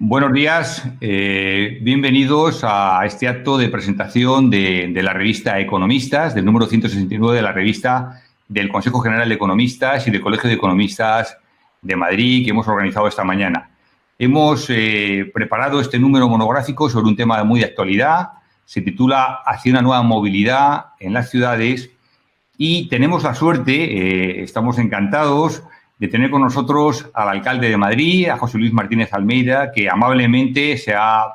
Buenos días, bienvenidos a este acto de presentación de la revista Economistas, del número 169 de la revista del Consejo General de Economistas y del Colegio de Economistas de Madrid, que hemos organizado esta mañana. Hemos preparado este número monográfico sobre un tema muy de actualidad, se titula Hacia una nueva movilidad en las ciudades y tenemos la suerte, estamos encantados, de tener con nosotros al alcalde de Madrid, a José Luis Martínez Almeida, que amablemente se ha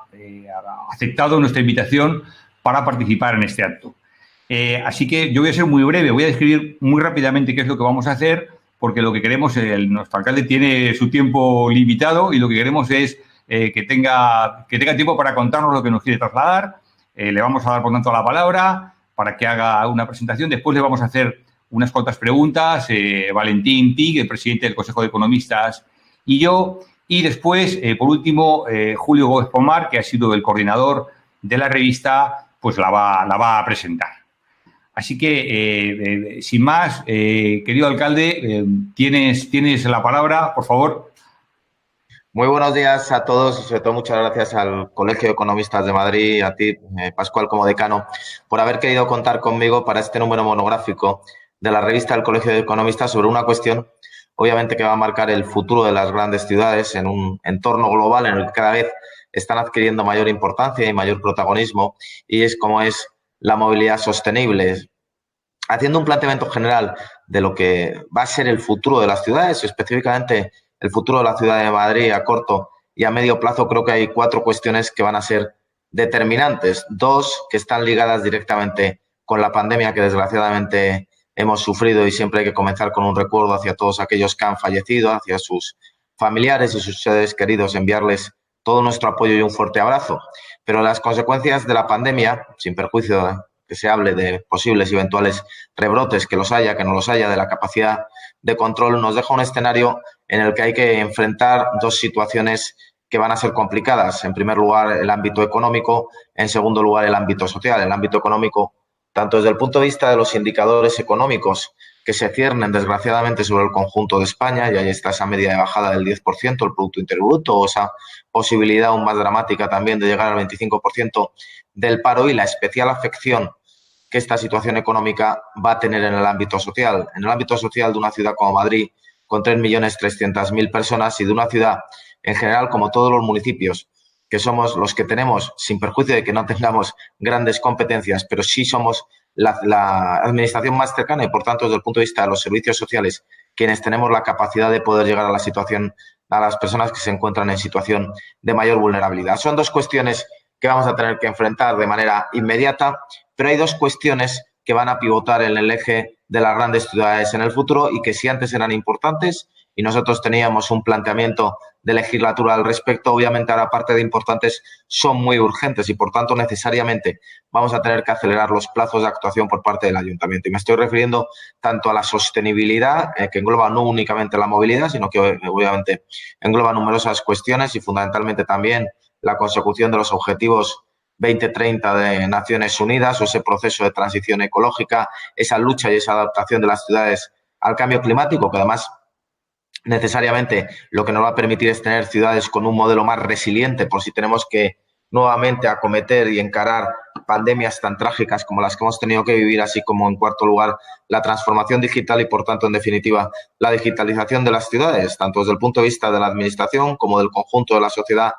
aceptado nuestra invitación para participar en este acto. Así que yo voy a ser muy breve, voy a describir muy rápidamente qué es lo que vamos a hacer, porque lo que queremos, nuestro alcalde tiene su tiempo limitado y lo que queremos es que tenga tiempo para contarnos lo que nos quiere trasladar. Le vamos a dar, por tanto, la palabra para que haga una presentación. Después le vamos a hacer unas cuantas preguntas, Valentín Tig, el presidente del Consejo de Economistas, y yo. Y después, por último, Julio Gómez Pomar, que ha sido el coordinador de la revista, pues la va a presentar. Así que, sin más, querido alcalde, tienes la palabra, por favor. Muy buenos días a todos y sobre todo muchas gracias al Colegio de Economistas de Madrid y a ti, Pascual, como decano, por haber querido contar conmigo para este número monográfico de la revista del Colegio de Economistas sobre una cuestión, obviamente, que va a marcar el futuro de las grandes ciudades en un entorno global en el que cada vez están adquiriendo mayor importancia y mayor protagonismo, y es como es la movilidad sostenible. Haciendo un planteamiento general de lo que va a ser el futuro de las ciudades, específicamente el futuro de la ciudad de Madrid a corto y a medio plazo, creo que hay 4 cuestiones que van a ser determinantes. 2 que están ligadas directamente con la pandemia que desgraciadamente hemos sufrido, y siempre hay que comenzar con un recuerdo hacia todos aquellos que han fallecido, hacia sus familiares y sus seres queridos, enviarles todo nuestro apoyo y un fuerte abrazo. Pero las consecuencias de la pandemia, sin perjuicio de que se hable de posibles y eventuales rebrotes, que los haya, que no los haya, de la capacidad de control, nos deja un escenario en el que hay que enfrentar 2 situaciones que van a ser complicadas. En primer lugar, el ámbito económico. En segundo lugar, el ámbito social. El ámbito económico, tanto desde el punto de vista de los indicadores económicos que se ciernen, desgraciadamente, sobre el conjunto de España, y ahí está esa media de bajada del 10%, el Producto Interior Bruto, o esa posibilidad aún más dramática también de llegar al 25% del paro, y la especial afección que esta situación económica va a tener en el ámbito social. En el ámbito social de una ciudad como Madrid, con 3.300.000 personas, y de una ciudad en general, como todos los municipios, que somos los que tenemos, sin perjuicio de que no tengamos grandes competencias, pero sí somos la administración más cercana y, por tanto, desde el punto de vista de los servicios sociales, quienes tenemos la capacidad de poder llegar a la situación, a las personas que se encuentran en situación de mayor vulnerabilidad. Son 2 cuestiones que vamos a tener que enfrentar de manera inmediata, pero hay 2 cuestiones que van a pivotar en el eje de las grandes ciudades en el futuro, y que si antes eran importantes y nosotros teníamos un planteamiento de legislatura al respecto, obviamente ahora, aparte de importantes, son muy urgentes, y por tanto necesariamente vamos a tener que acelerar los plazos de actuación por parte del ayuntamiento. Y me estoy refiriendo tanto a la sostenibilidad, que engloba no únicamente la movilidad, sino que obviamente engloba numerosas cuestiones, y fundamentalmente también la consecución de los objetivos 2030 de Naciones Unidas, o ese proceso de transición ecológica, esa lucha y esa adaptación de las ciudades al cambio climático, que además necesariamente lo que nos va a permitir es tener ciudades con un modelo más resiliente por si tenemos que nuevamente acometer y encarar pandemias tan trágicas como las que hemos tenido que vivir, así como, en cuarto lugar, la transformación digital y, por tanto, en definitiva, la digitalización de las ciudades, tanto desde el punto de vista de la administración como del conjunto de la sociedad,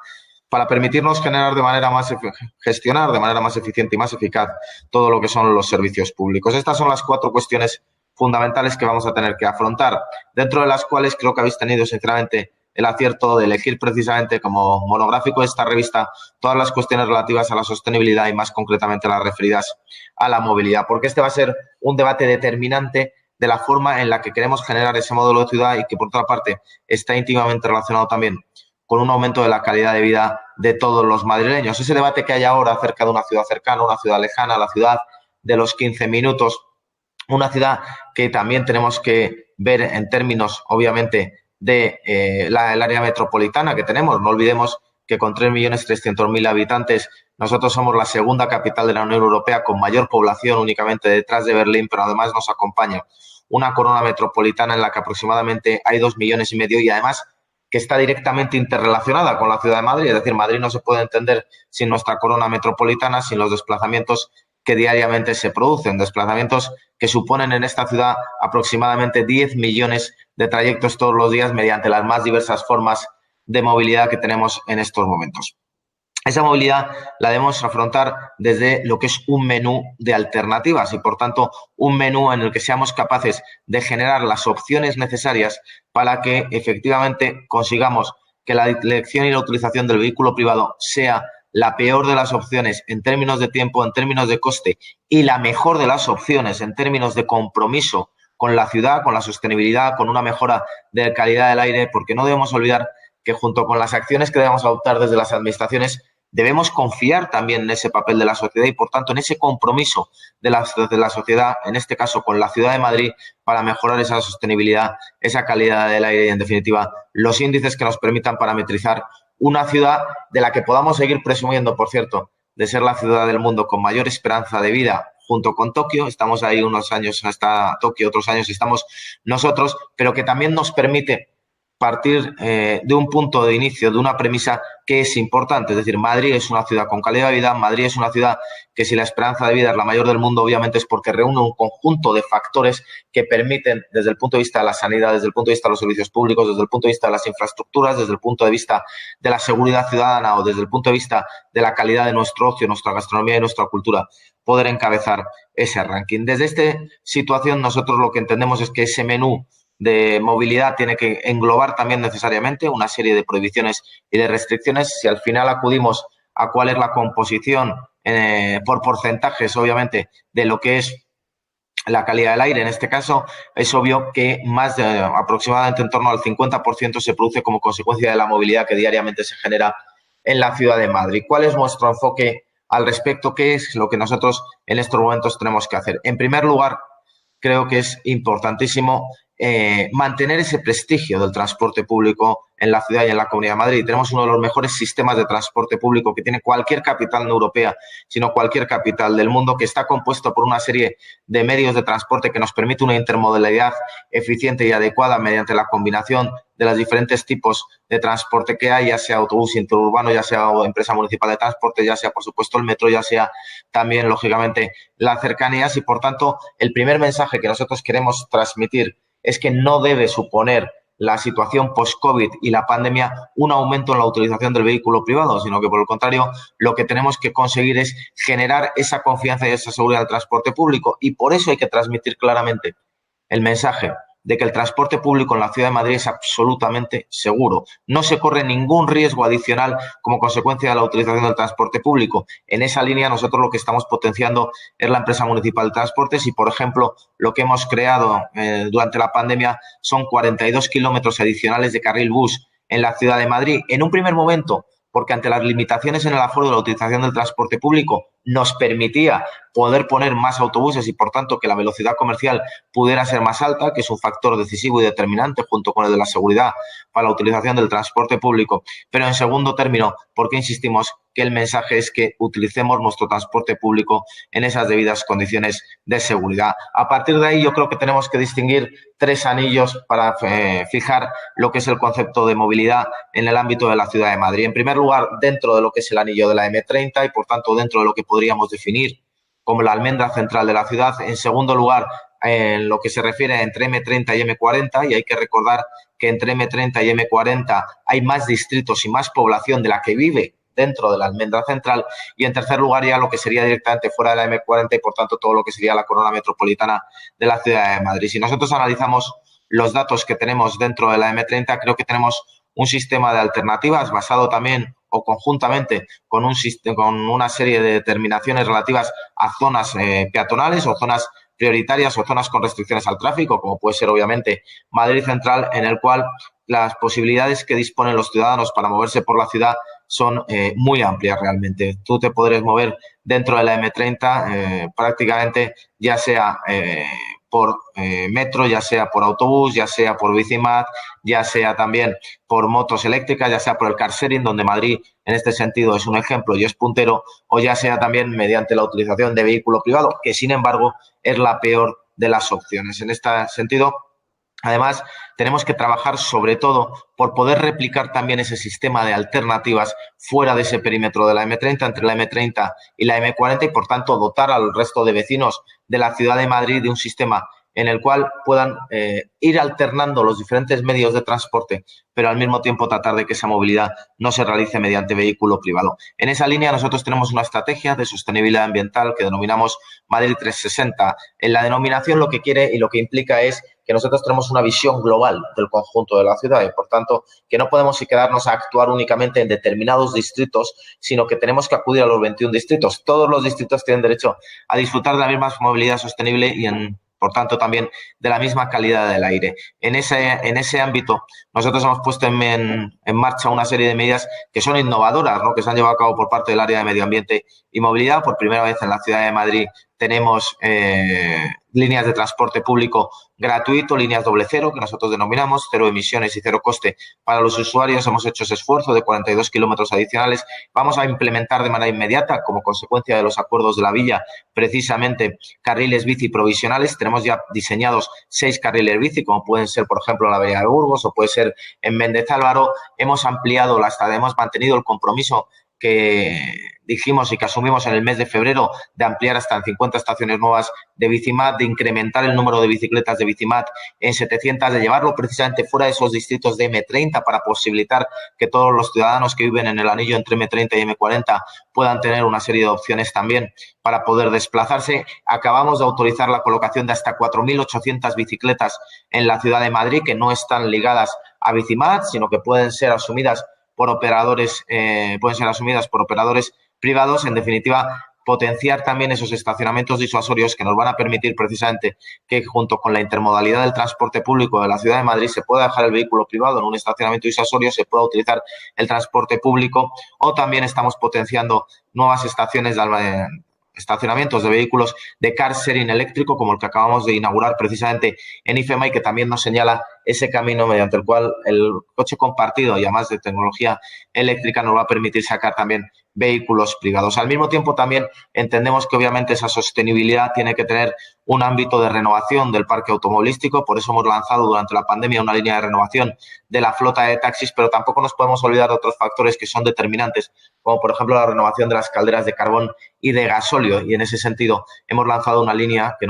para permitirnos gestionar de manera más eficiente y más eficaz todo lo que son los servicios públicos. Estas son las 4 cuestiones fundamentales que vamos a tener que afrontar, dentro de las cuales creo que habéis tenido, sinceramente, el acierto de elegir precisamente como monográfico de esta revista todas las cuestiones relativas a la sostenibilidad y, más concretamente, las referidas a la movilidad, porque este va a ser un debate determinante de la forma en la que queremos generar ese modelo de ciudad, y que, por otra parte, está íntimamente relacionado también con un aumento de la calidad de vida de todos los madrileños. Ese debate que hay ahora acerca de una ciudad cercana, una ciudad lejana, la ciudad de los 15 minutos, una ciudad que también tenemos que ver en términos, obviamente, de el área metropolitana que tenemos. No olvidemos que con 3.300.000 habitantes nosotros somos la segunda capital de la Unión Europea con mayor población, únicamente detrás de Berlín, pero además nos acompaña una corona metropolitana en la que aproximadamente hay 2,5 millones, y además que está directamente interrelacionada con la ciudad de Madrid. Es decir, Madrid no se puede entender sin nuestra corona metropolitana, sin los desplazamientos que diariamente se producen, desplazamientos que suponen en esta ciudad aproximadamente 10 millones de trayectos todos los días mediante las más diversas formas de movilidad que tenemos en estos momentos. Esa movilidad la debemos afrontar desde lo que es un menú de alternativas y, por tanto, un menú en el que seamos capaces de generar las opciones necesarias para que efectivamente consigamos que la elección y la utilización del vehículo privado sea la peor de las opciones en términos de tiempo, en términos de coste, y la mejor de las opciones en términos de compromiso con la ciudad, con la sostenibilidad, con una mejora de la calidad del aire, porque no debemos olvidar que junto con las acciones que debemos adoptar desde las administraciones, debemos confiar también en ese papel de la sociedad y, por tanto, en ese compromiso de la sociedad, en este caso con la ciudad de Madrid, para mejorar esa sostenibilidad, esa calidad del aire y, en definitiva, los índices que nos permitan parametrizar una ciudad de la que podamos seguir presumiendo, por cierto, de ser la ciudad del mundo con mayor esperanza de vida junto con Tokio. Estamos ahí unos años hasta Tokio, otros años estamos nosotros, pero que también nos permite partir de un punto de inicio, de una premisa que es importante. Es decir, Madrid es una ciudad con calidad de vida, Madrid es una ciudad que, si la esperanza de vida es la mayor del mundo, obviamente es porque reúne un conjunto de factores que permiten, desde el punto de vista de la sanidad, desde el punto de vista de los servicios públicos, desde el punto de vista de las infraestructuras, desde el punto de vista de la seguridad ciudadana o desde el punto de vista de la calidad de nuestro ocio, nuestra gastronomía y nuestra cultura, poder encabezar ese ranking. Desde esta situación, nosotros lo que entendemos es que ese menú de movilidad tiene que englobar también necesariamente una serie de prohibiciones y de restricciones. Si al final acudimos a cuál es la composición por porcentajes, obviamente, de lo que es la calidad del aire, en este caso, es obvio que más de aproximadamente en torno al 50% se produce como consecuencia de la movilidad que diariamente se genera en la ciudad de Madrid. ¿Cuál es nuestro enfoque al respecto? ¿Qué es lo que nosotros en estos momentos tenemos que hacer? En primer lugar, creo que es importantísimo mantener ese prestigio del transporte público en la ciudad y en la Comunidad de Madrid. Tenemos uno de los mejores sistemas de transporte público que tiene cualquier capital no europea, sino cualquier capital del mundo, que está compuesto por una serie de medios de transporte que nos permite una intermodalidad eficiente y adecuada mediante la combinación de los diferentes tipos de transporte que hay, ya sea autobús interurbano, ya sea empresa municipal de transporte, ya sea, por supuesto, el metro, ya sea también, lógicamente, las cercanías. Y, por tanto, el primer mensaje que nosotros queremos transmitir es que no debe suponer la situación post-COVID y la pandemia un aumento en la utilización del vehículo privado, sino que, por el contrario, lo que tenemos que conseguir es generar esa confianza y esa seguridad del transporte público. Y por eso hay que transmitir claramente el mensaje de que el transporte público en la ciudad de Madrid es absolutamente seguro. No se corre ningún riesgo adicional como consecuencia de la utilización del transporte público. En esa línea, nosotros lo que estamos potenciando es la empresa municipal de transportes y, por ejemplo, lo que hemos creado durante la pandemia son 42 kilómetros adicionales de carril bus en la ciudad de Madrid. En un primer momento, porque ante las limitaciones en el aforo de la utilización del transporte público nos permitía poder poner más autobuses y, por tanto, que la velocidad comercial pudiera ser más alta, que es un factor decisivo y determinante junto con el de la seguridad para la utilización del transporte público. Pero, en segundo término, porque insistimos que el mensaje es que utilicemos nuestro transporte público en esas debidas condiciones de seguridad. A partir de ahí, yo creo que tenemos que distinguir tres anillos para fijar lo que es el concepto de movilidad en el ámbito de la ciudad de Madrid. En primer lugar, dentro de lo que es el anillo de la M30 y, por tanto, dentro de lo que podríamos definir como la almendra central de la ciudad. En segundo lugar, en lo que se refiere entre M30 y M40, y hay que recordar que entre M30 y M40 hay más distritos y más población de la que vive dentro de la almendra central. Y en tercer lugar, ya lo que sería directamente fuera de la M40 y, por tanto, todo lo que sería la corona metropolitana de la ciudad de Madrid. Si nosotros analizamos los datos que tenemos dentro de la M30, creo que tenemos un sistema de alternativas basado también o conjuntamente con una serie de determinaciones relativas a zonas peatonales o zonas prioritarias o zonas con restricciones al tráfico, como puede ser obviamente Madrid Central, en el cual las posibilidades que disponen los ciudadanos para moverse por la ciudad son muy amplias realmente. Tú te podrías mover dentro de la M30 prácticamente ya sea por metro, ya sea por autobús, ya sea por bicimat, ya sea también por motos eléctricas, ya sea por el car sharing, donde Madrid en este sentido es un ejemplo y es puntero, o ya sea también mediante la utilización de vehículo privado, que sin embargo es la peor de las opciones. En este sentido, Además, tenemos que trabajar sobre todo por poder replicar también ese sistema de alternativas fuera de ese perímetro de la M30, entre la M30 y la M40, y por tanto dotar al resto de vecinos de la ciudad de Madrid de un sistema en el cual puedan ir alternando los diferentes medios de transporte, pero al mismo tiempo tratar de que esa movilidad no se realice mediante vehículo privado. En esa línea nosotros tenemos una estrategia de sostenibilidad ambiental que denominamos Madrid 360. En la denominación lo que quiere y lo que implica es que nosotros tenemos una visión global del conjunto de la ciudad y, por tanto, que no podemos quedarnos a actuar únicamente en determinados distritos, sino que tenemos que acudir a los 21 distritos. Todos los distritos tienen derecho a disfrutar de la misma movilidad sostenible y, por tanto, también de la misma calidad del aire. En ese ámbito, nosotros hemos puesto en marcha una serie de medidas que son innovadoras, ¿no?, que se han llevado a cabo por parte del área de medio ambiente y movilidad. Por primera vez en la ciudad de Madrid tenemos líneas de transporte público gratuito, líneas doble cero, que nosotros denominamos cero emisiones y cero coste para los usuarios. Hemos hecho ese esfuerzo de 42 kilómetros adicionales. Vamos a implementar de manera inmediata, como consecuencia de los acuerdos de la Villa, precisamente carriles bici provisionales. Tenemos ya diseñados 6 carriles bici, como pueden ser, por ejemplo, en la avenida de Burgos o puede ser en Méndez Álvaro. Hemos ampliado hemos mantenido el compromiso que dijimos y que asumimos en el mes de febrero de ampliar hasta en 50 estaciones nuevas de Bicimat, de incrementar el número de bicicletas de Bicimat en 700, de llevarlo precisamente fuera de esos distritos de M30 para posibilitar que todos los ciudadanos que viven en el anillo entre M30 y M40 puedan tener una serie de opciones también para poder desplazarse. Acabamos de autorizar la colocación de hasta 4.800 bicicletas en la ciudad de Madrid, que no están ligadas a Bicimat, sino que pueden ser asumidas por operadores privados. En definitiva, potenciar también esos estacionamientos disuasorios que nos van a permitir precisamente que, junto con la intermodalidad del transporte público de la ciudad de Madrid, se pueda dejar el vehículo privado en un estacionamiento disuasorio, se pueda utilizar el transporte público, o también estamos potenciando nuevas estacionamientos de vehículos de car sharing eléctrico, como el que acabamos de inaugurar precisamente en IFEMA, y que también nos señala ese camino mediante el cual el coche compartido, y además de tecnología eléctrica, nos va a permitir sacar también vehículos privados. Al mismo tiempo, también entendemos que obviamente esa sostenibilidad tiene que tener un ámbito de renovación del parque automovilístico. Por eso hemos lanzado durante la pandemia una línea de renovación de la flota de taxis, pero tampoco nos podemos olvidar de otros factores que son determinantes, como por ejemplo la renovación de las calderas de carbón y de gasóleo. Y en ese sentido hemos lanzado una línea que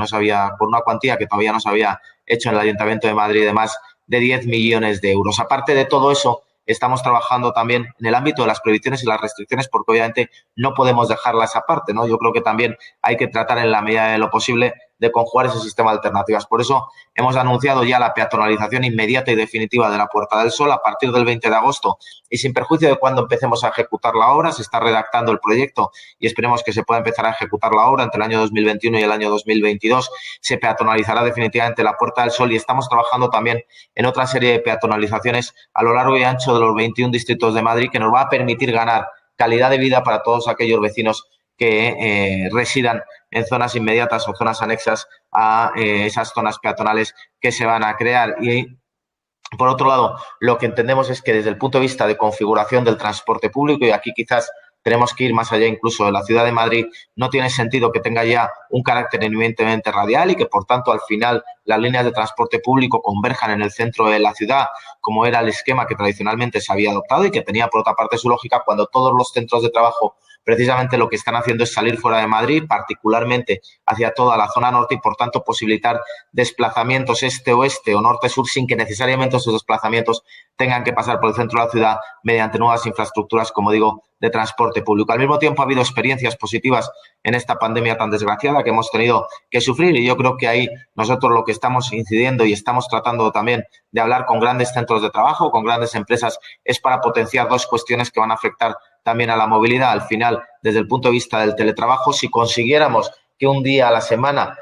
por una cuantía que todavía no se había hecho en el Ayuntamiento de Madrid, de más de 10 millones de euros. Aparte de todo eso, estamos trabajando también en el ámbito de las prohibiciones y las restricciones, porque obviamente no podemos dejarlas aparte, ¿no? Yo creo que también hay que tratar, en la medida de lo posible, de conjugar ese sistema de alternativas. Por eso hemos anunciado ya la peatonalización inmediata y definitiva de la Puerta del Sol a partir del 20 de agosto, y sin perjuicio de cuando empecemos a ejecutar la obra. Se está redactando el proyecto y esperemos que se pueda empezar a ejecutar la obra entre el año 2021 y el año 2022. Se peatonalizará definitivamente la Puerta del Sol, y estamos trabajando también en otra serie de peatonalizaciones a lo largo y ancho de los 21 distritos de Madrid, que nos va a permitir ganar calidad de vida para todos aquellos vecinos que residan en zonas inmediatas o zonas anexas a esas zonas peatonales que se van a crear. Y, por otro lado, lo que entendemos es que desde el punto de vista de configuración del transporte público, y aquí quizás tenemos que ir más allá incluso de la ciudad de Madrid, no tiene sentido que tenga ya un carácter eminentemente radial y que, por tanto, al final las líneas de transporte público converjan en el centro de la ciudad, como era el esquema que tradicionalmente se había adoptado y que tenía, por otra parte, su lógica cuando todos los centros de trabajo precisamente lo que están haciendo es salir fuera de Madrid, particularmente hacia toda la zona norte, y por tanto posibilitar desplazamientos este-oeste o norte-sur sin que necesariamente esos desplazamientos tengan que pasar por el centro de la ciudad mediante nuevas infraestructuras, como digo, de transporte público. Al mismo tiempo, ha habido experiencias positivas en esta pandemia tan desgraciada que hemos tenido que sufrir, y yo creo que ahí nosotros lo que estamos incidiendo y estamos tratando también de hablar con grandes centros de trabajo, con grandes empresas, es para potenciar dos cuestiones que van a afectar también a la movilidad. Al final, desde el punto de vista del teletrabajo, si consiguiéramos que un día a la semana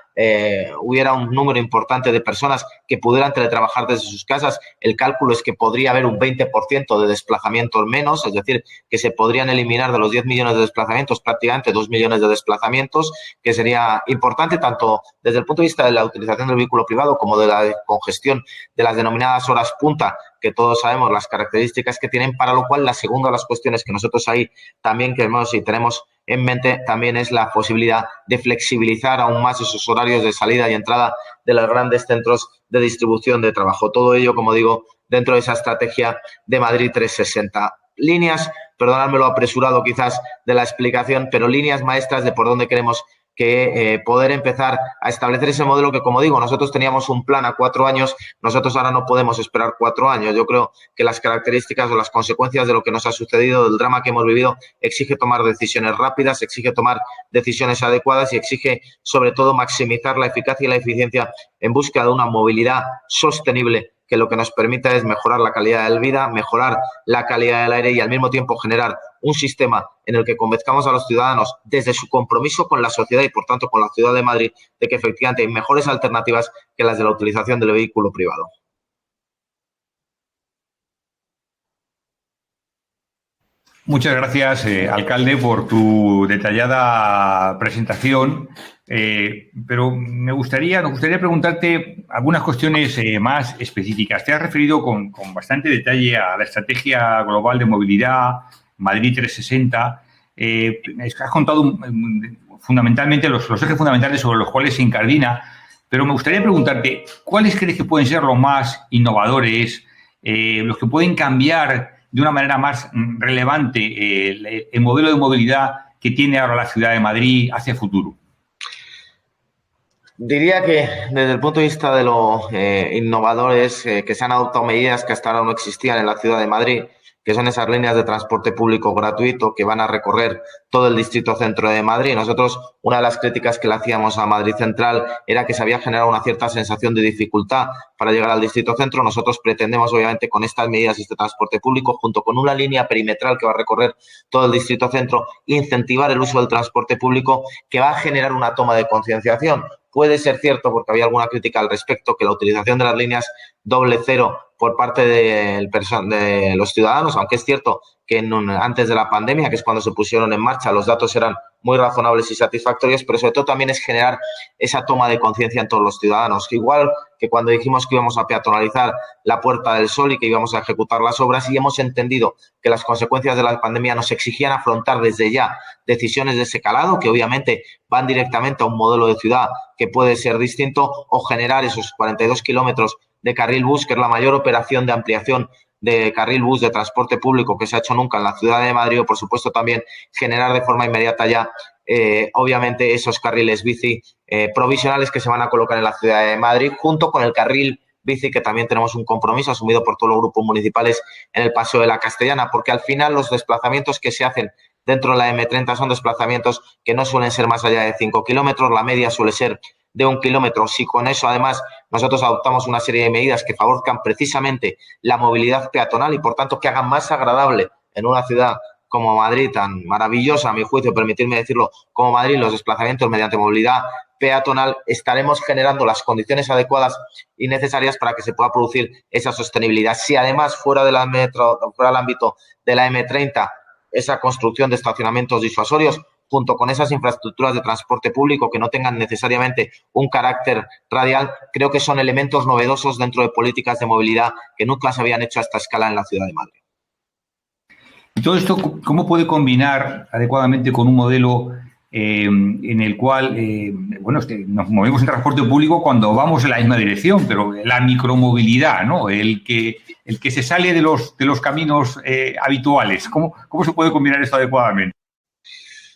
hubiera un número importante de personas que pudieran teletrabajar desde sus casas, el cálculo es que podría haber un 20% de desplazamientos menos, es decir, que se podrían eliminar de los 10 millones de desplazamientos prácticamente 2 millones de desplazamientos, que sería importante tanto desde el punto de vista de la utilización del vehículo privado como de la congestión de las denominadas horas punta, que todos sabemos las características que tienen, para lo cual la segunda de las cuestiones que nosotros ahí también queremos y tenemos en mente también es la posibilidad de flexibilizar aún más esos horarios de salida y entrada de los grandes centros de distribución de trabajo. Todo ello, como digo, dentro de esa estrategia de Madrid 360. Líneas, perdonadme lo apresurado quizás de la explicación, pero líneas maestras de por dónde queremos que poder empezar a establecer ese modelo que, como digo, nosotros teníamos un plan a 4 años, nosotros ahora no podemos esperar 4 años. Yo creo que las características o las consecuencias de lo que nos ha sucedido, del drama que hemos vivido, exige tomar decisiones rápidas, exige tomar decisiones adecuadas y exige, sobre todo, maximizar la eficacia y la eficiencia en busca de una movilidad sostenible que lo que nos permita es mejorar la calidad de vida, mejorar la calidad del aire y al mismo tiempo generar un sistema en el que convenzcamos a los ciudadanos desde su compromiso con la sociedad y, por tanto, con la ciudad de Madrid, de que efectivamente hay mejores alternativas que las de la utilización del vehículo privado. Muchas gracias, alcalde, por tu detallada presentación. Pero nos gustaría preguntarte algunas cuestiones más específicas. Te has referido con bastante detalle a la estrategia global de movilidad Madrid 360. Has contado fundamentalmente los ejes fundamentales sobre los cuales se incardina, pero me gustaría preguntarte, ¿cuáles crees que pueden ser los más innovadores, los que pueden cambiar de una manera más relevante el modelo de movilidad que tiene ahora la ciudad de Madrid hacia el futuro? Diría que desde el punto de vista de lo innovador es que se han adoptado medidas que hasta ahora no existían en la ciudad de Madrid, que son esas líneas de transporte público gratuito que van a recorrer todo el distrito centro de Madrid. Nosotros, una de las críticas que le hacíamos a Madrid Central era que se había generado una cierta sensación de dificultad para llegar al distrito centro. Nosotros pretendemos, obviamente, con estas medidas, este transporte público, junto con una línea perimetral que va a recorrer todo el distrito centro, incentivar el uso del transporte público, que va a generar una toma de concienciación. Puede ser cierto, porque había alguna crítica al respecto, que la utilización de las líneas doble cero por parte de los ciudadanos, aunque es cierto que antes de la pandemia, que es cuando se pusieron en marcha, los datos eran muy razonables y satisfactorios, pero sobre todo también es generar esa toma de conciencia en todos los ciudadanos. Igual que cuando dijimos que íbamos a peatonalizar la Puerta del Sol y que íbamos a ejecutar las obras, y hemos entendido que las consecuencias de la pandemia nos exigían afrontar desde ya decisiones de ese calado, que obviamente van directamente a un modelo de ciudad que puede ser distinto, o generar esos 42 kilómetros de carril bus, que es la mayor operación de ampliación de carril bus de transporte público que se ha hecho nunca en la ciudad de Madrid, o por supuesto también generar de forma inmediata ya obviamente esos carriles bici provisionales que se van a colocar en la ciudad de Madrid, junto con el carril bici, que también tenemos un compromiso asumido por todos los grupos municipales en el Paseo de la Castellana, porque al final los desplazamientos que se hacen dentro de la M30 son desplazamientos que no suelen ser más allá de 5 kilómetros, la media suele ser de 1 kilómetro. Si con eso, además, nosotros adoptamos una serie de medidas que favorezcan precisamente la movilidad peatonal y, por tanto, que hagan más agradable en una ciudad como Madrid, tan maravillosa, a mi juicio, permitirme decirlo, como Madrid, los desplazamientos mediante movilidad peatonal, estaremos generando las condiciones adecuadas y necesarias para que se pueda producir esa sostenibilidad. Si además fuera del ámbito de la M30, esa construcción de estacionamientos disuasorios, junto con esas infraestructuras de transporte público que no tengan necesariamente un carácter radial, creo que son elementos novedosos dentro de políticas de movilidad que nunca se habían hecho a esta escala en la ciudad de Madrid. Y todo esto, ¿cómo puede combinar adecuadamente con un modelo en el cual, nos movemos en transporte público cuando vamos en la misma dirección, pero la micromovilidad, ¿no? El que se sale de los caminos habituales? ¿Cómo se puede combinar esto adecuadamente?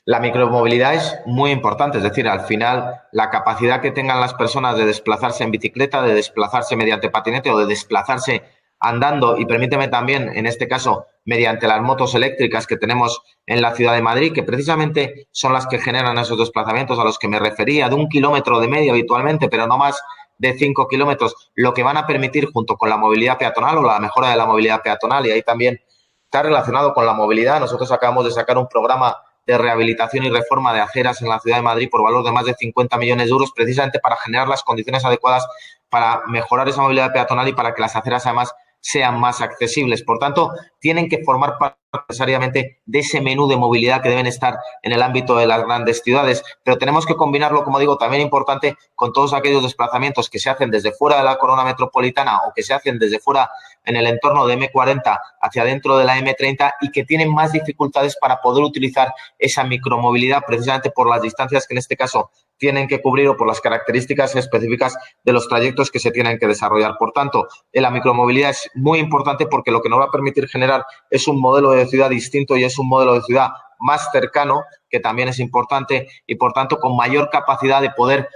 La micromovilidad es muy importante, es decir, al final la capacidad que tengan las personas de desplazarse en bicicleta, de desplazarse mediante patinete o de desplazarse andando, y permíteme también, en este caso, mediante las motos eléctricas que tenemos en la ciudad de Madrid, que precisamente son las que generan esos desplazamientos a los que me refería, de 1 kilómetro de media habitualmente, pero no más de 5 kilómetros, lo que van a permitir, junto con la movilidad peatonal o la mejora de la movilidad peatonal, y ahí también está relacionado con la movilidad. Nosotros acabamos de sacar un programa de rehabilitación y reforma de aceras en la ciudad de Madrid por valor de más de 50 millones de euros, precisamente para generar las condiciones adecuadas para mejorar esa movilidad peatonal y para que las aceras además sean más accesibles. Por tanto, tienen que formar parte necesariamente de ese menú de movilidad que deben estar en el ámbito de las grandes ciudades, pero tenemos que combinarlo, como digo, también importante, con todos aquellos desplazamientos que se hacen desde fuera de la corona metropolitana o que se hacen desde fuera en el entorno de M40 hacia dentro de la M30 y que tienen más dificultades para poder utilizar esa micromovilidad, precisamente por las distancias que en este caso tienen que cubrir o por las características específicas de los trayectos que se tienen que desarrollar. Por tanto, la micromovilidad es muy importante porque lo que nos va a permitir generar es un modelo de ciudad distinto y es un modelo de ciudad más cercano, que también es importante, y por tanto con mayor capacidad de poder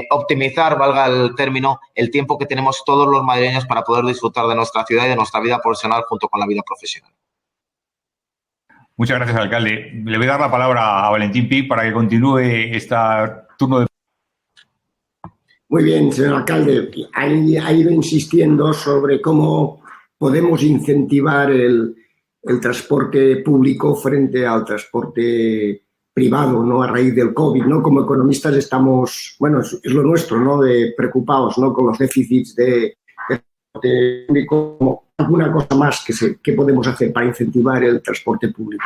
optimizar, valga el término, el tiempo que tenemos todos los madrileños para poder disfrutar de nuestra ciudad y de nuestra vida profesional junto con la vida profesional. Muchas gracias, alcalde. Le voy a dar la palabra a Valentín Pi para que continúe este turno de... Muy bien, señor alcalde. Ha ido insistiendo sobre cómo podemos incentivar el transporte público frente al transporte privado, ¿no? A raíz del COVID, ¿no? Como economistas estamos, bueno, es lo nuestro, ¿no? De preocupados, ¿no? Con los déficits de transporte público. ¿Alguna cosa más que podemos hacer para incentivar el transporte público?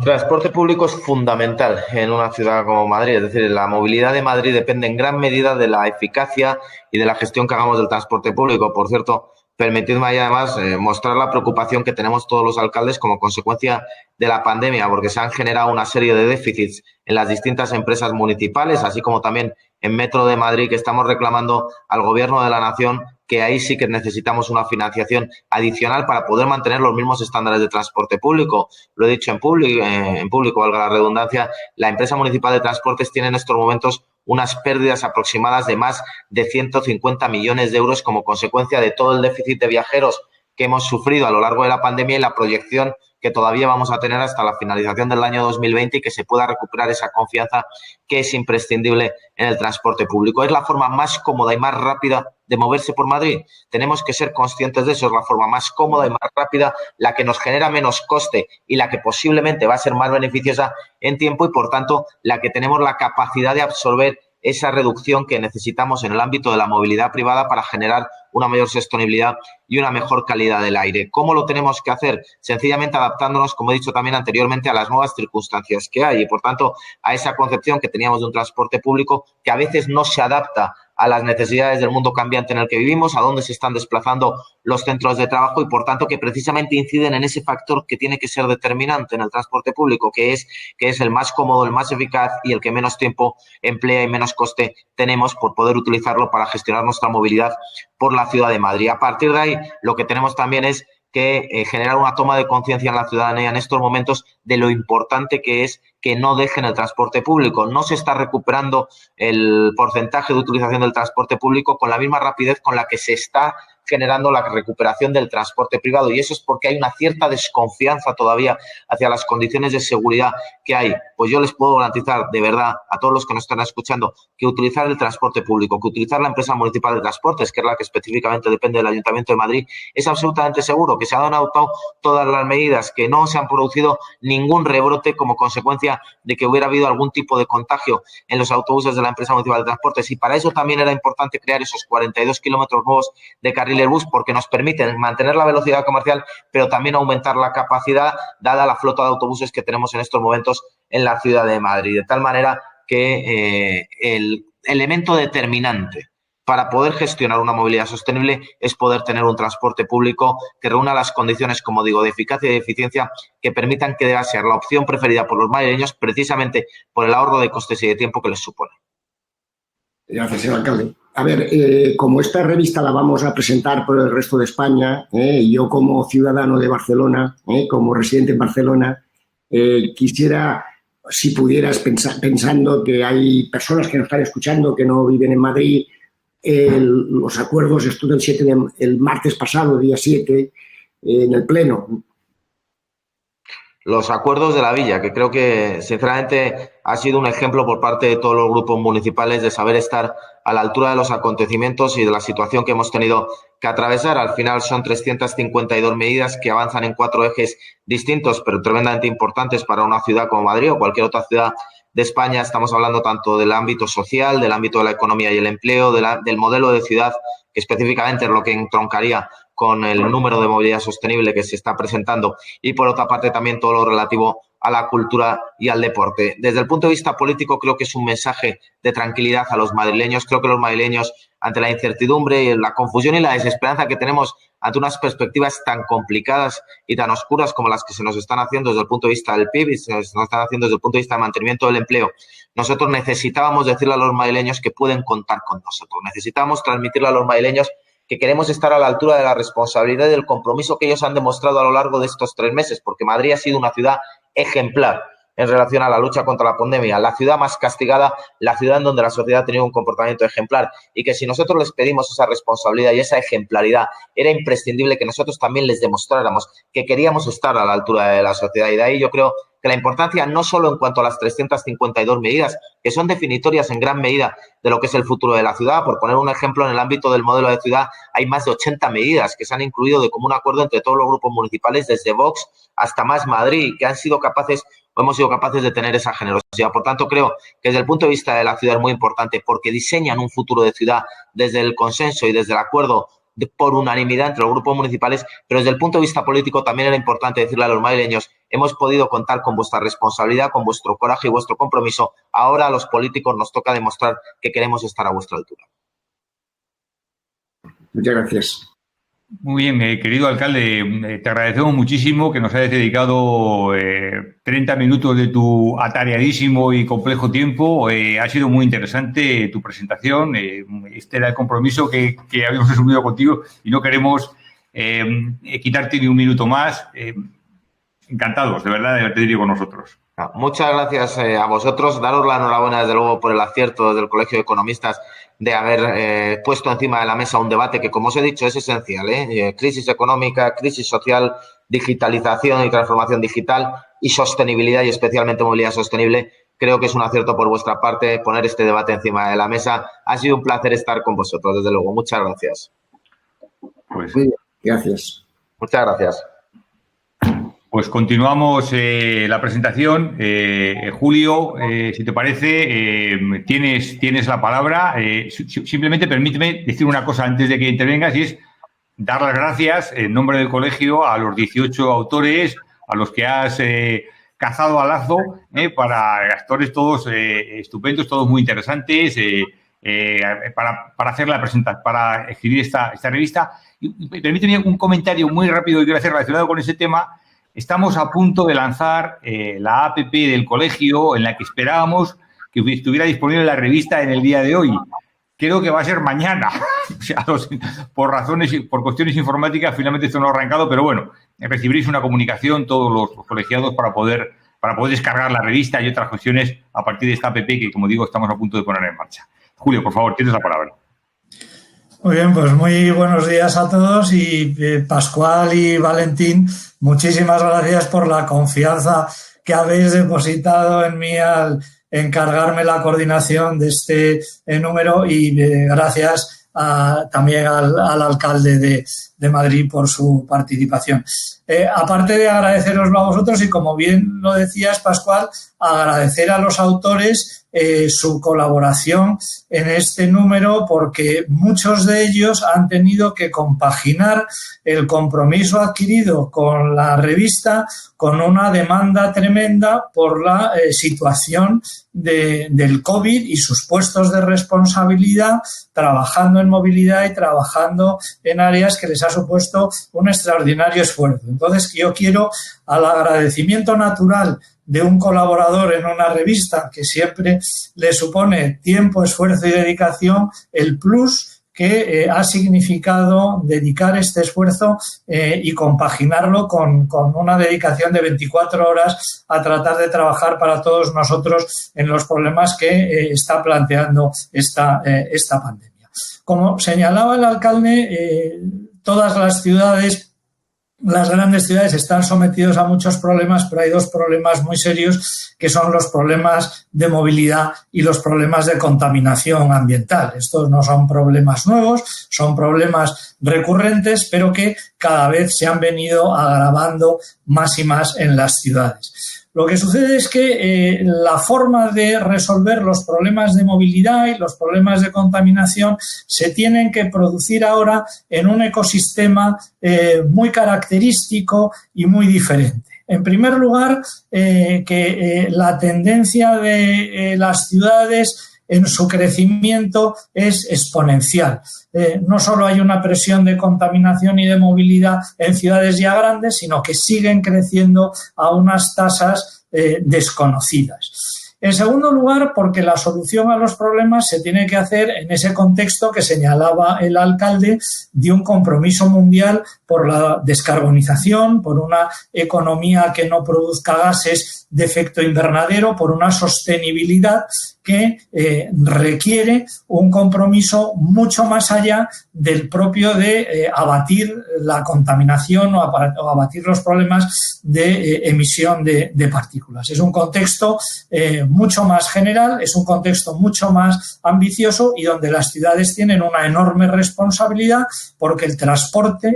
Transporte público es fundamental en una ciudad como Madrid, es decir, la movilidad de Madrid depende en gran medida de la eficacia y de la gestión que hagamos del transporte público. Por cierto, permitidme ahí además mostrar la preocupación que tenemos todos los alcaldes como consecuencia de la pandemia, porque se han generado una serie de déficits en las distintas empresas municipales, así como también en Metro de Madrid, que estamos reclamando al Gobierno de la Nación que ahí sí que necesitamos una financiación adicional para poder mantener los mismos estándares de transporte público. Lo he dicho en público, valga la redundancia, la empresa municipal de transportes tiene en estos momentos unas pérdidas aproximadas de más de 150 millones de euros como consecuencia de todo el déficit de viajeros que hemos sufrido a lo largo de la pandemia y la proyección que todavía vamos a tener hasta la finalización del año 2020 y que se pueda recuperar esa confianza que es imprescindible en el transporte público. Es la forma más cómoda y más rápida de moverse por Madrid. Tenemos que ser conscientes de eso. Es la forma más cómoda y más rápida, la que nos genera menos coste y la que posiblemente va a ser más beneficiosa en tiempo y, por tanto, la que tenemos la capacidad de absorber esa reducción que necesitamos en el ámbito de la movilidad privada para generar una mayor sostenibilidad y una mejor calidad del aire. ¿Cómo lo tenemos que hacer? Sencillamente adaptándonos, como he dicho también anteriormente, a las nuevas circunstancias que hay y, por tanto, a esa concepción que teníamos de un transporte público que a veces no se adapta a las necesidades del mundo cambiante en el que vivimos, a dónde se están desplazando los centros de trabajo y, por tanto, que precisamente inciden en ese factor que tiene que ser determinante en el transporte público, que es el más cómodo, el más eficaz y el que menos tiempo emplea y menos coste tenemos por poder utilizarlo para gestionar nuestra movilidad por la ciudad de Madrid. A partir de ahí, lo que tenemos también es que generar una toma de conciencia en la ciudadanía en estos momentos de lo importante que es que no dejen el transporte público. No se está recuperando el porcentaje de utilización del transporte público con la misma rapidez con la que se está generando la recuperación del transporte privado, y eso es porque hay una cierta desconfianza todavía hacia las condiciones de seguridad que hay. Pues yo les puedo garantizar de verdad a todos los que nos están escuchando que utilizar el transporte público, que utilizar la empresa municipal de transportes, que es la que específicamente depende del Ayuntamiento de Madrid, es absolutamente seguro, que se han adoptado todas las medidas, que no se han producido ningún rebrote como consecuencia de que hubiera habido algún tipo de contagio en los autobuses de la empresa municipal de transportes, y para eso también era importante crear esos 42 kilómetros nuevos de carril el bus, porque nos permiten mantener la velocidad comercial, pero también aumentar la capacidad dada la flota de autobuses que tenemos en estos momentos en la ciudad de Madrid. De tal manera que el elemento determinante para poder gestionar una movilidad sostenible es poder tener un transporte público que reúna las condiciones, como digo, de eficacia y de eficiencia que permitan que deba ser la opción preferida por los madrileños precisamente por el ahorro de costes y de tiempo que les supone. Gracias, señor alcalde. A ver, como esta revista la vamos a presentar por el resto de España, yo como ciudadano de Barcelona, como residente en Barcelona, quisiera, si pudieras, pensando que hay personas que nos están escuchando que no viven en Madrid, los acuerdos, esto el martes pasado, día 7, en el Pleno. Los acuerdos de la Villa, que creo que sinceramente ha sido un ejemplo por parte de todos los grupos municipales de saber estar a la altura de los acontecimientos y de la situación que hemos tenido que atravesar. Al final son 352 medidas que avanzan en 4 ejes distintos, pero tremendamente importantes para una ciudad como Madrid o cualquier otra ciudad de España. Estamos hablando tanto del ámbito social, del ámbito de la economía y el empleo, del modelo de ciudad, que específicamente es lo que entroncaría con el número de movilidad sostenible que se está presentando, y por otra parte también todo lo relativo a la cultura y al deporte. Desde el punto de vista político, creo que es un mensaje de tranquilidad a los madrileños. Creo que los madrileños, ante la incertidumbre, la confusión y la desesperanza que tenemos ante unas perspectivas tan complicadas y tan oscuras como las que se nos están haciendo desde el punto de vista del PIB y se nos están haciendo desde el punto de vista del mantenimiento del empleo, nosotros necesitábamos decirle a los madrileños que pueden contar con nosotros. Necesitamos transmitirle a los madrileños que queremos estar a la altura de la responsabilidad y del compromiso que ellos han demostrado a lo largo de estos 3 meses, porque Madrid ha sido una ciudad ejemplar en relación a la lucha contra la pandemia, la ciudad más castigada, la ciudad en donde la sociedad ha tenido un comportamiento ejemplar, y que si nosotros les pedimos esa responsabilidad y esa ejemplaridad, era imprescindible que nosotros también les demostráramos que queríamos estar a la altura de la sociedad. Y de ahí yo creo que la importancia, no solo en cuanto a las 352 medidas, que son definitorias en gran medida de lo que es el futuro de la ciudad. Por poner un ejemplo, en el ámbito del modelo de ciudad hay más de 80 medidas que se han incluido de común acuerdo entre todos los grupos municipales, desde Vox hasta Más Madrid, que han sido capaces o hemos sido capaces de tener esa generosidad. Por tanto, creo que desde el punto de vista de la ciudad es muy importante, porque diseñan un futuro de ciudad desde el consenso y desde el acuerdo por unanimidad entre los grupos municipales, pero desde el punto de vista político también era importante decirle a los madrileños: hemos podido contar con vuestra responsabilidad, con vuestro coraje y vuestro compromiso. Ahora a los políticos nos toca demostrar que queremos estar a vuestra altura. Muchas gracias. Muy bien, querido alcalde, te agradecemos muchísimo que nos hayas dedicado 30 minutos de tu atareadísimo y complejo tiempo. Ha sido muy interesante tu presentación. Este era el compromiso que habíamos asumido contigo y no queremos quitarte ni un minuto más. Encantados, de verdad, de haberte tenido con nosotros. Muchas gracias a vosotros. Daros la enhorabuena, desde luego, por el acierto del Colegio de Economistas de haber puesto encima de la mesa un debate que, como os he dicho, es esencial. Crisis económica, crisis social, digitalización y transformación digital y sostenibilidad, y especialmente movilidad sostenible. Creo que es un acierto por vuestra parte poner este debate encima de la mesa. Ha sido un placer estar con vosotros, desde luego. Muchas gracias. Pues, gracias. Muchas gracias. Pues continuamos la presentación. Julio, si te parece, tienes la palabra. Simplemente permíteme decir una cosa antes de que intervengas, y es dar las gracias en nombre del colegio a los 18 autores a los que has cazado a lazo, para actores todos estupendos, todos muy interesantes, para hacer la presentación, para escribir esta revista. Y permíteme un comentario muy rápido que quiero hacer relacionado con ese tema. Estamos a punto de lanzar la app del colegio, en la que esperábamos que estuviera disponible la revista en el día de hoy. Creo que va a ser mañana. O sea, por cuestiones informáticas, finalmente esto no ha arrancado, pero bueno, recibiréis una comunicación todos los colegiados para poder descargar la revista y otras cuestiones a partir de esta app que, como digo, estamos a punto de poner en marcha. Julio, por favor, tienes la palabra. Muy bien, pues muy buenos días a todos, y Pascual y Valentín, muchísimas gracias por la confianza que habéis depositado en mí al encargarme la coordinación de este número, y gracias también al alcalde de Madrid por su participación. Aparte de agradeceroslo a vosotros, y como bien lo decías, Pascual, agradecer a los autores su colaboración en este número, porque muchos de ellos han tenido que compaginar el compromiso adquirido con la revista con una demanda tremenda por la situación del COVID y sus puestos de responsabilidad, trabajando en movilidad y trabajando en áreas que les ha supuesto un extraordinario esfuerzo. Entonces, yo quiero, al agradecimiento natural de un colaborador en una revista que siempre le supone tiempo, esfuerzo y dedicación, el plus que ha significado dedicar este esfuerzo y compaginarlo con una dedicación de 24 horas a tratar de trabajar para todos nosotros en los problemas que está planteando esta pandemia. Como señalaba el alcalde, todas las grandes ciudades están sometidos a muchos problemas, pero hay dos problemas muy serios, que son los problemas de movilidad y los problemas de contaminación ambiental. Estos no son problemas nuevos, son problemas recurrentes, pero que cada vez se han venido agravando más y más en las ciudades. Lo que sucede es que la forma de resolver los problemas de movilidad y los problemas de contaminación se tienen que producir ahora en un ecosistema muy característico y muy diferente. En primer lugar, que la tendencia de las ciudades en su crecimiento es exponencial. No solo hay una presión de contaminación y de movilidad en ciudades ya grandes, sino que siguen creciendo a unas tasas desconocidas. En segundo lugar, porque la solución a los problemas se tiene que hacer en ese contexto que señalaba el alcalde de un compromiso mundial por la descarbonización, por una economía que no produzca gases de efecto invernadero, por una sostenibilidad que requiere un compromiso mucho más allá del propio de abatir la contaminación o abatir los problemas de emisión de partículas. Es un contexto mucho más general, es un contexto mucho más ambicioso y donde las ciudades tienen una enorme responsabilidad porque el transporte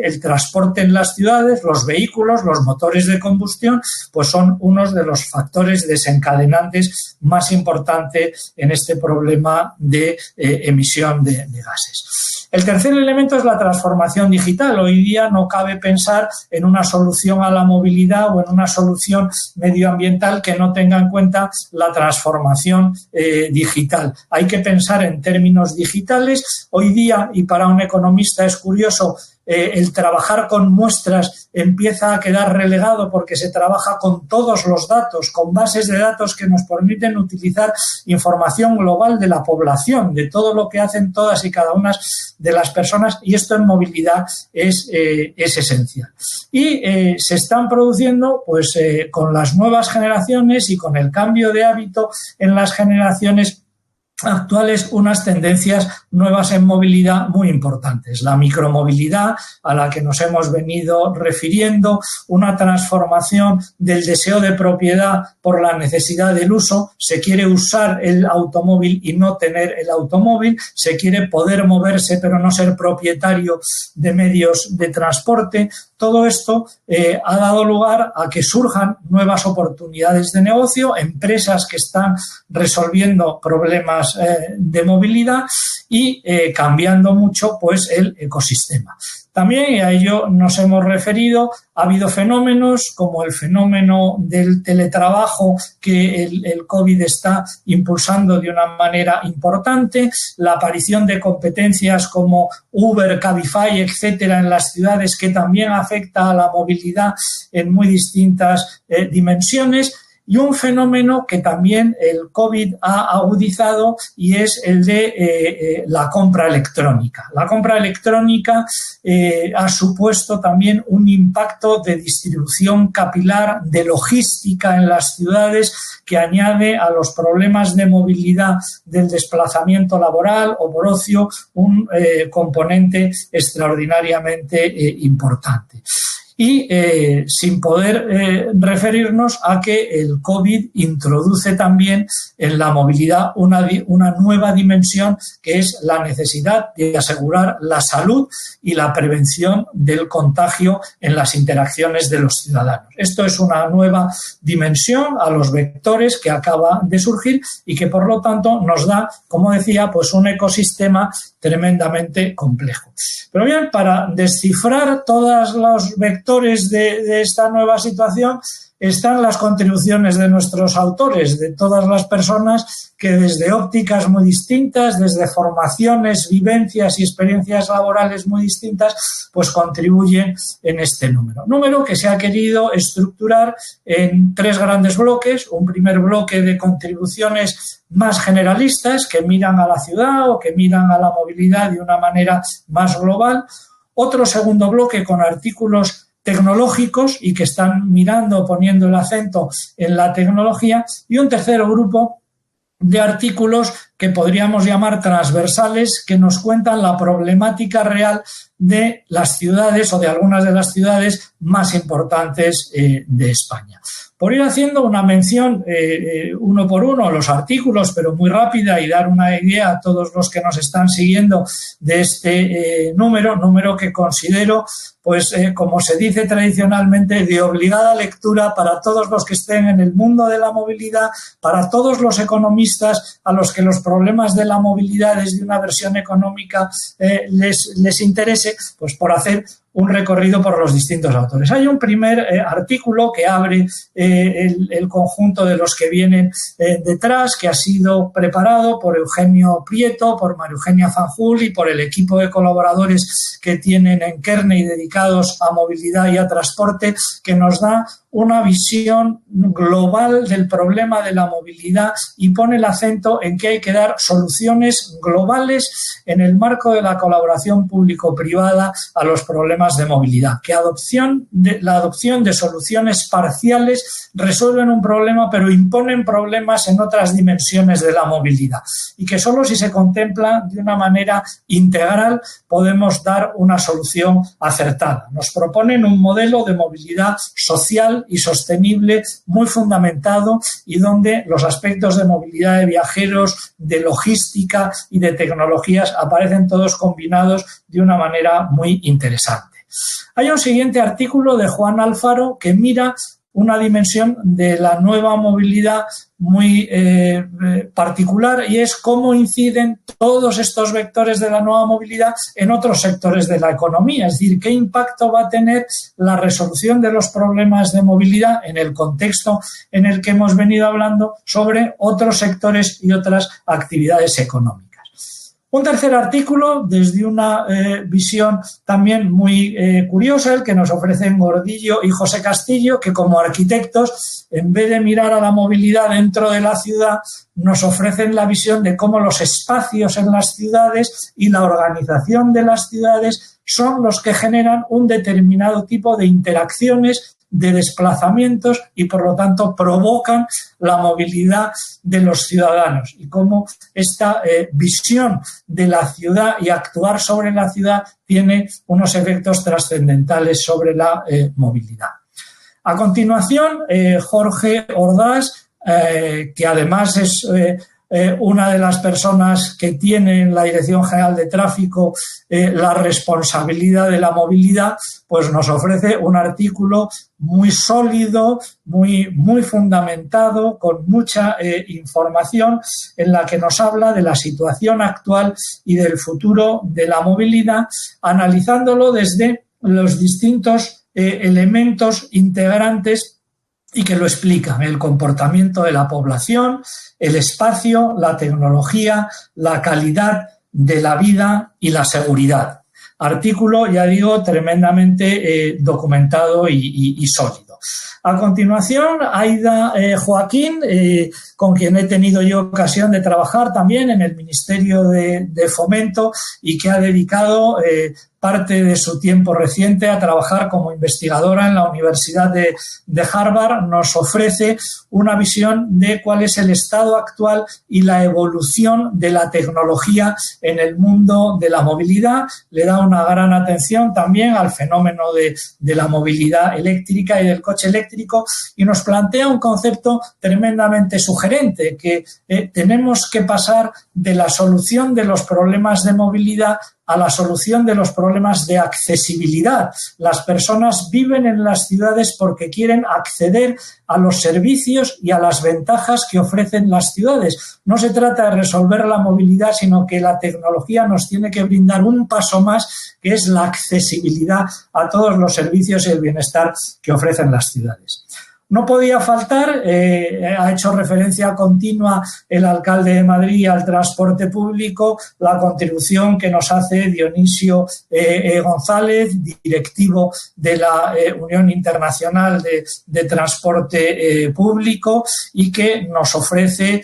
en las ciudades, los vehículos, los motores de combustión, pues son unos de los factores desencadenantes más importantes en este problema de emisión de gases. El tercer elemento es la transformación digital. Hoy día no cabe pensar en una solución a la movilidad o en una solución medioambiental que no tenga en cuenta la transformación digital. Hay que pensar en términos digitales. Hoy día, y para un economista es curioso, el trabajar con muestras empieza a quedar relegado porque se trabaja con todos los datos, con bases de datos que nos permiten utilizar información global de la población, de todo lo que hacen todas y cada una de las personas, y esto en movilidad es esencial. Y se están produciendo, pues, con las nuevas generaciones y con el cambio de hábito en las generaciones actuales, unas tendencias nuevas en movilidad muy importantes. La micromovilidad, a la que nos hemos venido refiriendo, una transformación del deseo de propiedad por la necesidad del uso. Se quiere usar el automóvil y no tener el automóvil. Se quiere poder moverse pero no ser propietario de medios de transporte. Todo esto ha dado lugar a que surjan nuevas oportunidades de negocio, empresas que están resolviendo problemas de movilidad y cambiando mucho, pues, el ecosistema. También, y a ello nos hemos referido, ha habido fenómenos como el fenómeno del teletrabajo que el COVID está impulsando de una manera importante, la aparición de competencias como Uber, Cabify, etcétera, en las ciudades, que también afecta a la movilidad en muy distintas dimensiones. Y un fenómeno que también el COVID ha agudizado y es el de la compra electrónica. La compra electrónica ha supuesto también un impacto de distribución capilar, de logística en las ciudades, que añade a los problemas de movilidad del desplazamiento laboral o por ocio un componente extraordinariamente importante. Y sin poder referirnos a que el COVID introduce también en la movilidad una nueva dimensión, que es la necesidad de asegurar la salud y la prevención del contagio en las interacciones de los ciudadanos. Esto es una nueva dimensión a los vectores que acaba de surgir y que, por lo tanto, nos da, como decía, pues un ecosistema tremendamente complejo. Pero bien, para descifrar todos los vectores de esta nueva situación están las contribuciones de nuestros autores, de todas las personas que desde ópticas muy distintas, desde formaciones, vivencias y experiencias laborales muy distintas, pues contribuyen en este número. Número que se ha querido estructurar en tres grandes bloques. Un primer bloque de contribuciones más generalistas que miran a la ciudad o que miran a la movilidad de una manera más global. Otro segundo bloque con artículos tecnológicos y que están mirando, poniendo el acento en la tecnología, y un tercer grupo de artículos que podríamos llamar transversales, que nos cuentan la problemática real de las ciudades o de algunas de las ciudades más importantes de España. Por ir haciendo una mención uno por uno, los artículos, pero muy rápida, y dar una idea a todos los que nos están siguiendo de este número que considero, pues como se dice tradicionalmente, de obligada lectura para todos los que estén en el mundo de la movilidad, para todos los economistas a los que los problemas de la movilidad desde una versión económica les interese, pues por hacer un recorrido por los distintos autores. Hay un primer artículo que abre el conjunto de los que vienen detrás, que ha sido preparado por Eugenio Prieto, por María Eugenia Fanjul y por el equipo de colaboradores que tienen en Kearney dedicados a movilidad y a transporte, que nos da una visión global del problema de la movilidad y pone el acento en que hay que dar soluciones globales en el marco de la colaboración público-privada a los problemas de movilidad, que la adopción de soluciones parciales resuelven un problema pero imponen problemas en otras dimensiones de la movilidad y que solo si se contempla de una manera integral podemos dar una solución acertada. Nos proponen un modelo de movilidad social y sostenible muy fundamentado y donde los aspectos de movilidad de viajeros, de logística y de tecnologías aparecen todos combinados de una manera muy interesante. Hay un siguiente artículo de Juan Alfaro que mira una dimensión de la nueva movilidad muy particular y es cómo inciden todos estos vectores de la nueva movilidad en otros sectores de la economía, es decir, qué impacto va a tener la resolución de los problemas de movilidad en el contexto en el que hemos venido hablando sobre otros sectores y otras actividades económicas. Un tercer artículo, desde una visión también muy curiosa, el que nos ofrecen Gordillo y José Castillo, que como arquitectos, en vez de mirar a la movilidad dentro de la ciudad, nos ofrecen la visión de cómo los espacios en las ciudades y la organización de las ciudades son los que generan un determinado tipo de interacciones, de desplazamientos y, por lo tanto, provocan la movilidad de los ciudadanos y cómo esta visión de la ciudad y actuar sobre la ciudad tiene unos efectos trascendentales sobre la movilidad. A continuación, Jorge Ordaz, que además es una de las personas que tiene en la Dirección General de Tráfico la responsabilidad de la movilidad, pues nos ofrece un artículo muy sólido, muy fundamentado, con mucha información en la que nos habla de la situación actual y del futuro de la movilidad, analizándolo desde los distintos elementos integrantes y que lo explican: el comportamiento de la población, el espacio, la tecnología, la calidad de la vida y la seguridad. Artículo, ya digo, tremendamente documentado y sólido. A continuación, Aida Joaquín, con quien he tenido yo ocasión de trabajar también en el Ministerio de Fomento y que ha dedicado parte de su tiempo reciente a trabajar como investigadora en la Universidad de Harvard, nos ofrece una visión de cuál es el estado actual y la evolución de la tecnología en el mundo de la movilidad. Le da una gran atención también al fenómeno de la movilidad eléctrica y del coche eléctrico y nos plantea un concepto tremendamente sugerente, que tenemos que pasar de la solución de los problemas de movilidad a la solución de los problemas de accesibilidad. Las personas viven en las ciudades porque quieren acceder a los servicios y a las ventajas que ofrecen las ciudades. No se trata de resolver la movilidad, sino que la tecnología nos tiene que brindar un paso más, que es la accesibilidad a todos los servicios y el bienestar que ofrecen las ciudades. No podía faltar, ha hecho referencia continua el alcalde de Madrid al transporte público, la contribución que nos hace Dionisio González, directivo de la Unión Internacional de Transporte Público, y que nos ofrece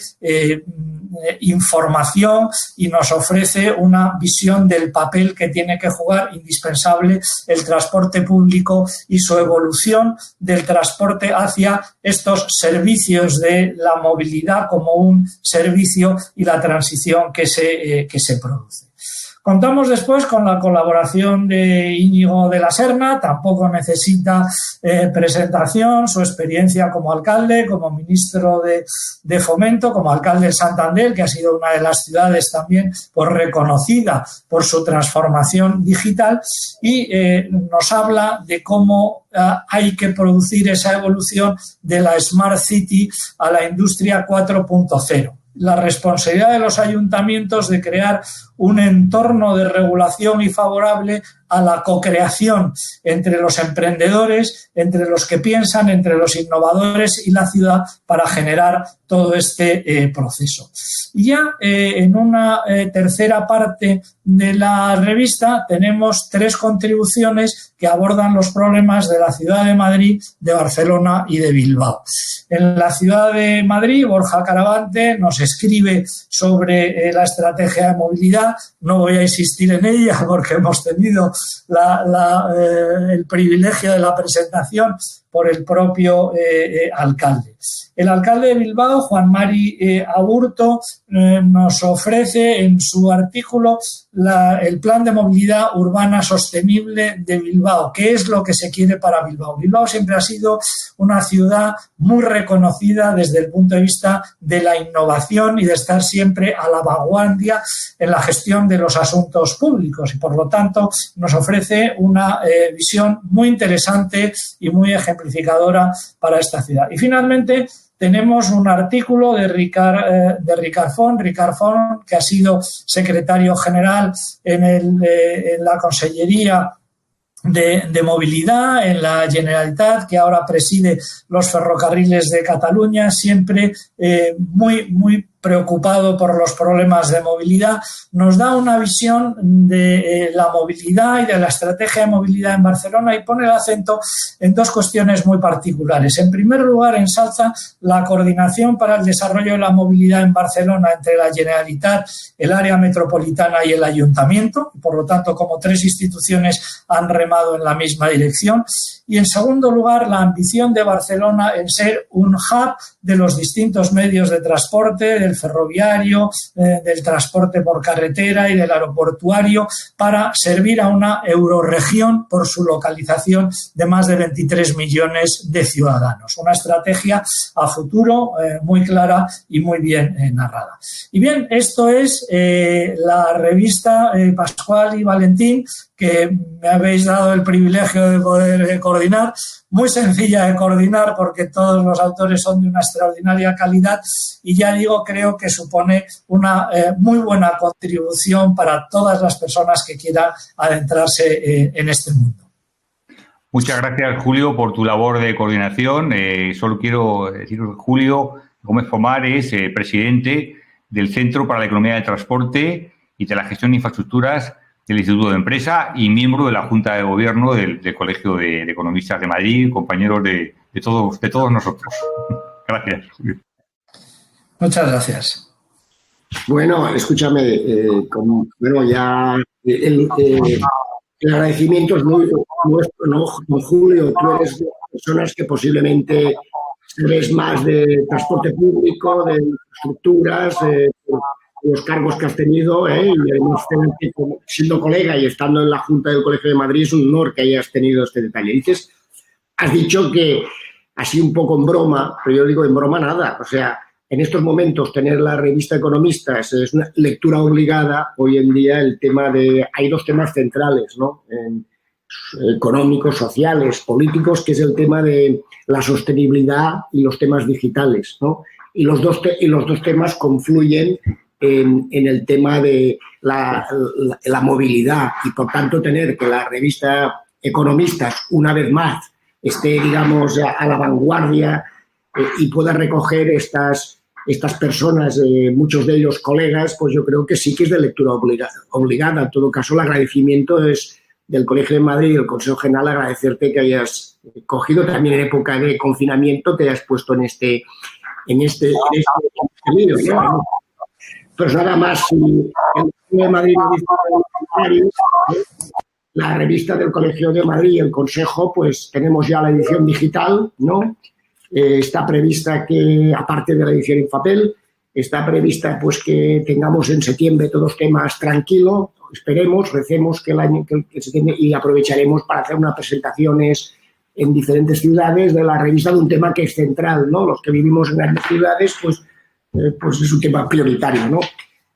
información y nos ofrece una visión del papel que tiene que jugar indispensable el transporte público y su evolución del transporte hacia estos servicios de la movilidad como un servicio y la transición que se produce. Contamos después con la colaboración de Íñigo de la Serna, tampoco necesita presentación, su experiencia como alcalde, como ministro de Fomento, como alcalde de Santander, que ha sido una de las ciudades también reconocida por su transformación digital, y nos habla de cómo hay que producir esa evolución de la Smart City a la Industria 4.0. La responsabilidad de los ayuntamientos de crear un entorno de regulación y favorable a la co-creación entre los emprendedores, entre los que piensan, entre los innovadores y la ciudad para generar todo este proceso. Y ya en una tercera parte de la revista tenemos 3 contribuciones que abordan los problemas de la ciudad de Madrid, de Barcelona y de Bilbao. En la ciudad de Madrid, Borja Caravante nos escribe sobre la estrategia de movilidad. No voy a insistir en ella porque hemos tenido el privilegio de la presentación por el propio alcalde. El alcalde de Bilbao, Juan Mari Aburto, nos ofrece en su artículo el plan de movilidad urbana sostenible de Bilbao. ¿Qué es lo que se quiere para Bilbao? Bilbao siempre ha sido una ciudad muy reconocida desde el punto de vista de la innovación y de estar siempre a la vanguardia en la gestión de los asuntos públicos y, por lo tanto, nos ofrece una visión muy interesante y muy ejemplificadora para esta ciudad. Y, finalmente, tenemos un artículo de Ricard Font, que ha sido secretario general en la Consellería de Movilidad en la Generalitat, que ahora preside los ferrocarriles de Cataluña, siempre muy preocupado por los problemas de movilidad. Nos da una visión de la movilidad y de la estrategia de movilidad en Barcelona y pone el acento en 2 cuestiones muy particulares. En primer lugar, ensalza la coordinación para el desarrollo de la movilidad en Barcelona entre la Generalitat, el área metropolitana y el Ayuntamiento. Por lo tanto, como 3 instituciones han remado en la misma dirección. Y, en segundo lugar, la ambición de Barcelona en ser un hub de los distintos medios de transporte, del ferroviario, del transporte por carretera y del aeroportuario, para servir a una eurorregión por su localización de más de 23 millones de ciudadanos. Una estrategia a futuro muy clara y muy bien narrada. Y bien, esto es la revista Pascual y Valentín, que me habéis dado el privilegio de poder coordinar. Muy sencilla de coordinar porque todos los autores son de una extraordinaria calidad y, ya digo, creo que supone una muy buena contribución para todas las personas que quieran adentrarse en este mundo. Muchas gracias, Julio, por tu labor de coordinación. Solo quiero decir que Julio Gómez Pomar es presidente del Centro para la Economía del Transporte y de la Gestión de Infraestructuras del Instituto de Empresa y miembro de la Junta de Gobierno del Colegio de Economistas de Madrid, compañeros de todos nosotros. Gracias. Muchas gracias. Bueno, escúchame, ya el agradecimiento es muy nuestro, ¿no? Con Julio, tú eres de las personas que posiblemente sabes más de transporte público, de infraestructuras, los cargos que has tenido, y además siendo colega y estando en la Junta del Colegio de Madrid, es un honor que hayas tenido este detalle. Has dicho que, así un poco en broma, pero yo digo en broma nada, o sea, en estos momentos tener la revista Economistas es una lectura obligada. Hoy en día hay 2 temas centrales, ¿no? Económicos, sociales, políticos, que es el tema de la sostenibilidad y los temas digitales, ¿no? Y los dos temas confluyen en el tema de la movilidad y, por tanto, tener que la revista Economistas, una vez más, esté, digamos, a la vanguardia y pueda recoger estas personas, muchos de ellos colegas, pues yo creo que sí que es de lectura obligada. En todo caso, el agradecimiento es del Colegio de Madrid y del Consejo General, agradecerte que hayas cogido también en época de confinamiento, te hayas puesto en este libro, ¿no? Pues nada más, si el Colegio de Madrid no dice la revista del Colegio de Madrid y el Consejo, pues tenemos ya la edición digital, ¿no? Está prevista que, aparte de la edición en papel, está prevista pues que tengamos en septiembre todos temas tranquilos. Esperemos, recemos que el año que se tiene, y aprovecharemos para hacer unas presentaciones en diferentes ciudades de la revista de un tema que es central, ¿no? Los que vivimos en grandes ciudades, pues es un tema prioritario, ¿no?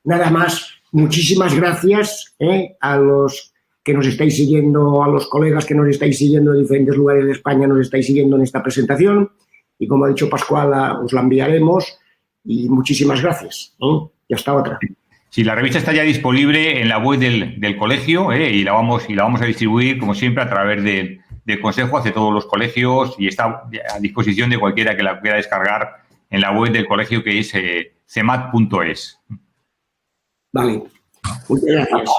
Nada más, muchísimas gracias a los que nos estáis siguiendo, a los colegas que nos estáis siguiendo en diferentes lugares de España, nos estáis siguiendo en esta presentación, y como ha dicho Pascual, os la enviaremos, y muchísimas gracias, y hasta otra. Sí, la revista está ya disponible en la web del colegio y la vamos a distribuir, como siempre, a través del Consejo hacia todos los colegios y está a disposición de cualquiera que la quiera descargar en la web del colegio, que es cemat.es. Vale. Muchas gracias.